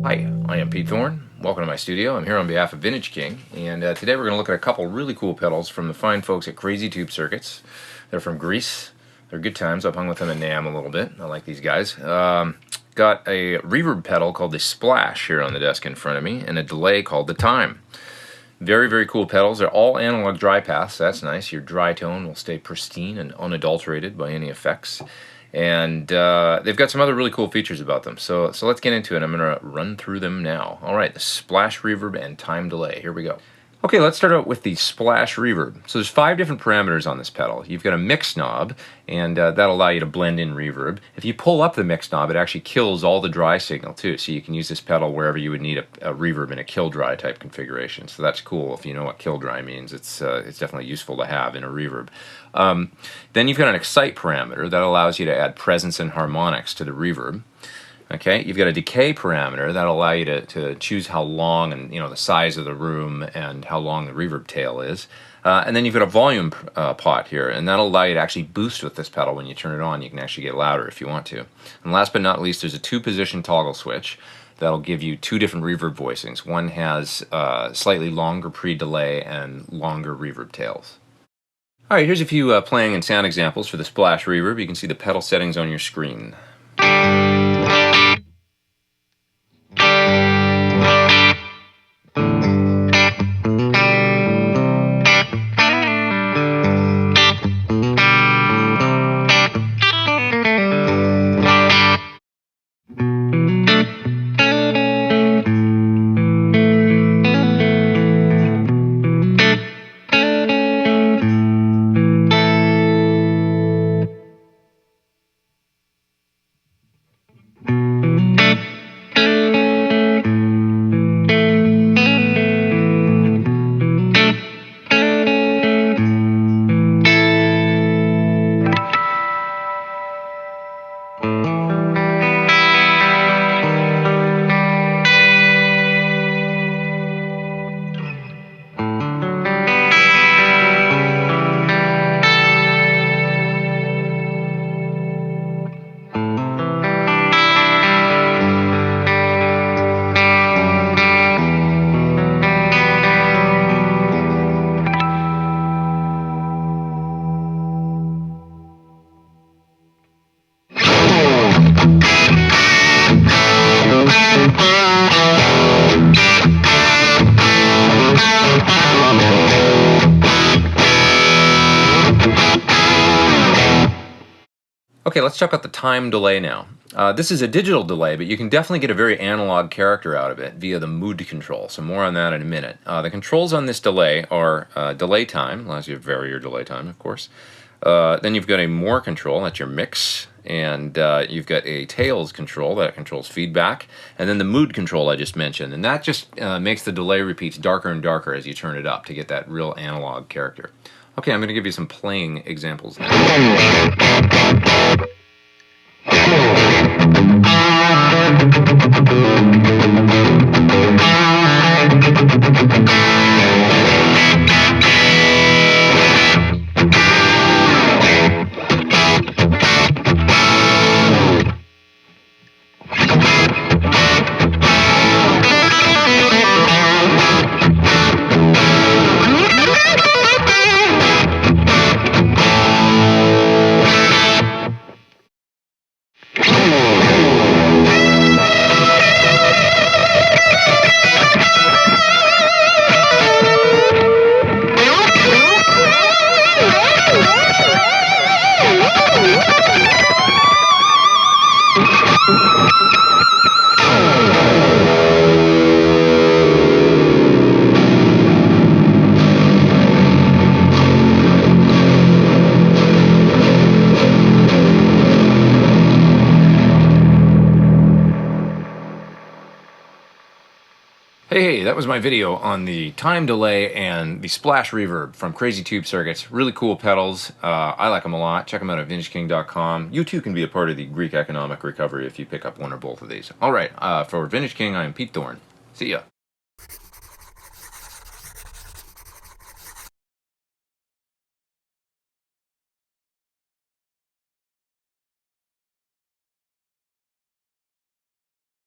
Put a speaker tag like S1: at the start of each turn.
S1: Hi, I am Pete Thorn. Welcome to my studio. I'm here on behalf of Vintage King, and today we're going to look at a couple really cool pedals from the fine folks at Crazy Tube Circuits. They're from Greece. They're good times. I've hung with them in NAMM a little bit. I like these guys. Got a reverb pedal called the Splash here on the desk in front of me, and a delay called the Time. Very, very cool pedals. They're all analog dry paths. That's nice. Your dry tone will stay pristine and unadulterated by any effects. And they've got some other really cool features about them. So let's get into it. I'm going to run through them now. All right, the Splash Reverb and Time Delay. Here we go. Okay, let's start out with the Splash Reverb. So there's 5 different parameters on this pedal. You've got a mix knob, and that'll allow you to blend in reverb. If you pull up the mix knob, it actually kills all the dry signal too, so you can use this pedal wherever you would need a reverb in a kill dry type configuration. So that's cool. If you know what kill dry means, it's definitely useful to have in a reverb. Then you've got an excite parameter that allows you to add presence and harmonics to the reverb. Okay, you've got a decay parameter that'll allow you to choose how long and the size of the room and how long the reverb tail is. And then you've got a volume pot here, and that'll allow you to actually boost with this pedal when you turn it on. You can actually get louder if you want to. And last but not least, there's a 2-position toggle switch that'll give you 2 different reverb voicings. One has slightly longer pre-delay and longer reverb tails. All right, here's a few playing and sound examples for the Splash Reverb. You can see the pedal settings on your screen. Okay, let's check out the time delay now. This is a digital delay, but you can definitely get a very analog character out of it via the mood control, so more on that in a minute. The controls on this delay are delay time, allows you to vary your delay time, of course. Then you've got a more control, that's your mix, and you've got a tails control that controls feedback, and then the mood control I just mentioned, and that just makes the delay repeats darker and darker as you turn it up to get that real analog character. Okay, I'm going to give you some playing examples now. Hey, that was my video on the time delay and the Splash Reverb from Crazy Tube Circuits. Really cool pedals. I like them a lot. Check them out at VintageKing.com. You too can be a part of the Greek economic recovery if you pick up one or both of these. All right, for Vintage King, I am Pete Thorn. See ya.